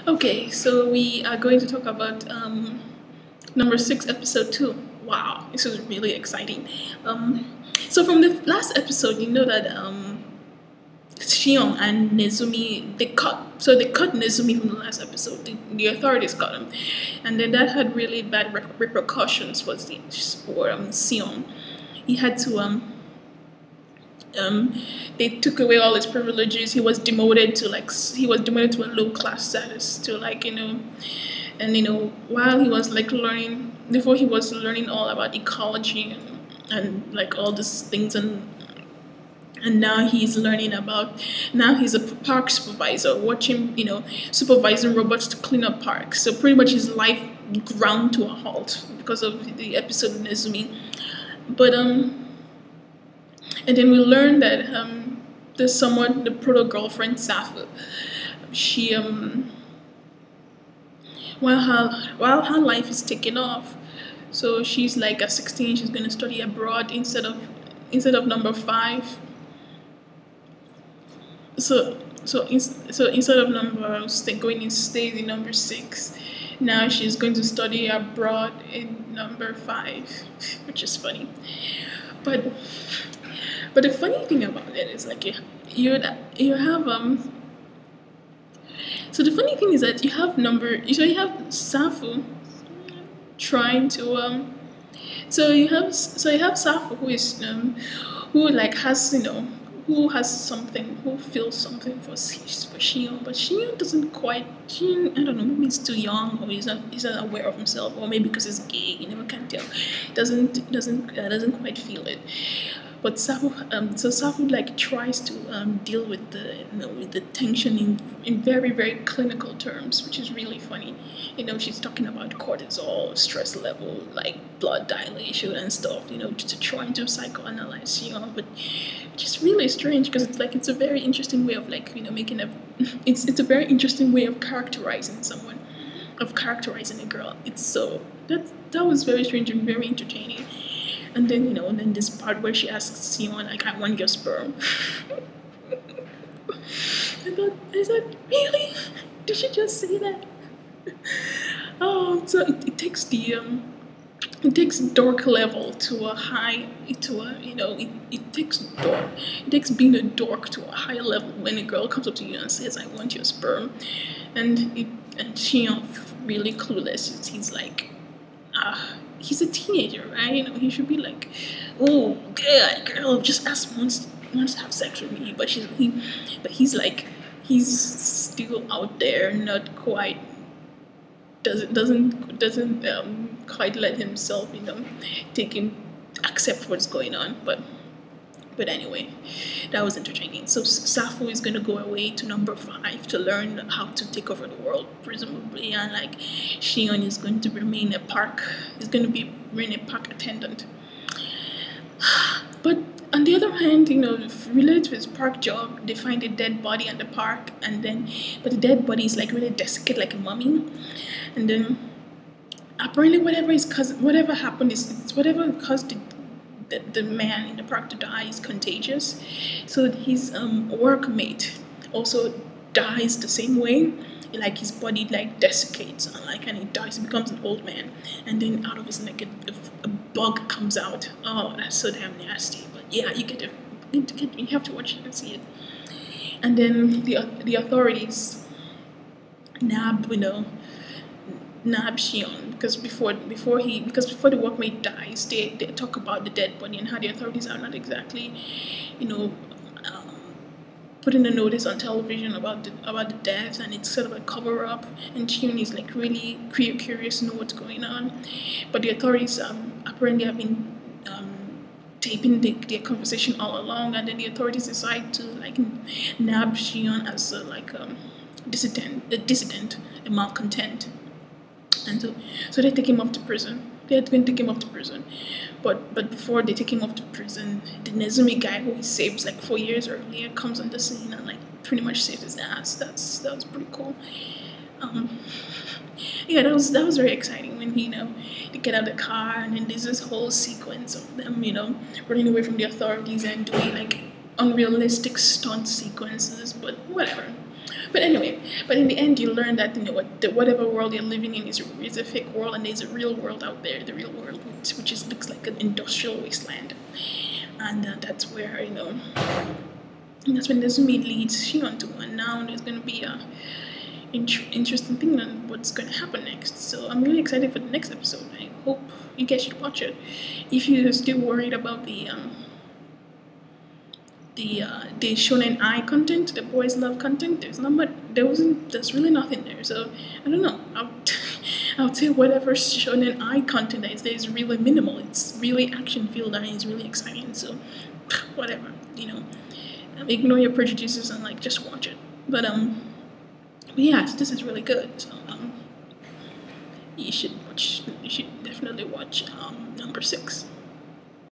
Okay, so we are going to talk about number six, episode two. Wow, this is really exciting. So from the last episode, you know that Shion and Nezumi they cut Nezumi from the last episode. The authorities got him, and then that had really bad repercussions for Sion. He had to they took away all his privileges. He was demoted to a low class status to and while he was like learning before he was learning all about ecology and like all these things and now he's a park supervisor watching supervising robots to clean up parks. So pretty much his life ground to a halt because of the episode of Nezumi. But and then we learned that the proto girlfriend Sappho, she while her life is taking off, so she's like at 16, she's gonna study abroad instead of number five. So instead of going in stays in number six, now she's going to study abroad in number five, which is funny. But but the funny thing about it is like you have so the funny thing is that you have Safu trying to so you have Safu who like has who has something, who feels something for Shion, but Shion doesn't quite. Shion, I don't know, maybe he's too young, or he's not aware of himself, or maybe because he's gay, you never can tell. Doesn't quite feel it. But Safu like tries to deal with the tension in very very clinical terms, which is really funny. She's talking about cortisol, stress level, like blood dilation and stuff. To trying to psychoanalyze, but which is really strange because it's a very interesting way of making a it's a very interesting way of characterizing someone, of characterizing a girl. It's so that was very strange and very entertaining. And then and then this part where she asks Simon, like, "I want your sperm." I thought, really? Did she just say that? Oh, so it takes dork level to a high to a it takes being a dork to a higher level when a girl comes up to you and says, "I want your sperm," and she really clueless. He's like, he's a teenager, right? He should be like, "Oh, good girl, just ask wants to have sex with me," but he's like, he's still out there, not quite doesn't quite let himself take him accept what's going on. But anyway, that was entertaining. So Sappho is gonna go away to number five to learn how to take over the world, presumably, and like Shion is going to remain a park. Is going to be remain a park attendant. But on the other hand, related to his park job, they find a dead body in the park, but the dead body is like really desiccated, like a mummy, and then apparently whatever happened is whatever caused the man in the park to die is contagious. So his workmate also dies the same way. Like his body like desiccates and he dies. He becomes an old man, and then out of his neck a bug comes out. Oh, that's so damn nasty. But yeah, you have to watch it and see it. And then the authorities nab Shion because before the workmate dies, they talk about the dead body and how the authorities are not exactly, um, putting a notice on television about the death, and it's sort of a cover up. And Shion is like really curious to know what's going on, but the authorities apparently have been taping their conversation all along, and then the authorities decide to like nab Shion as a dissident, a malcontent. And so they take him off to prison. They're going to take him off to prison, but before they take him off to prison, the Nezumi guy who he saved like 4 years earlier comes on the scene and like pretty much saves his ass. That was pretty cool. Um, yeah, that was very exciting when they get out of the car, and then there's this whole sequence of them running away from the authorities and doing like unrealistic stunt sequences, but whatever. But anyway, but in the end, you learn that what whatever world you're living in is a fake world, and there's a real world out there. The real world, which is looks like an industrial wasteland, and that's where and that's when Nezumi leads Shion to, and now there's gonna be a interesting thing on what's gonna happen next. So I'm really excited for the next episode. I hope you guys should watch it. If you're still worried about the shonen ai content, the boys love content, there's really nothing there. So I don't know. I would say whatever shonen ai content there is really minimal. It's really action filled and it's really exciting. So whatever, ignore your prejudices and just watch it. But yes, this is really good. So you should definitely watch number 6.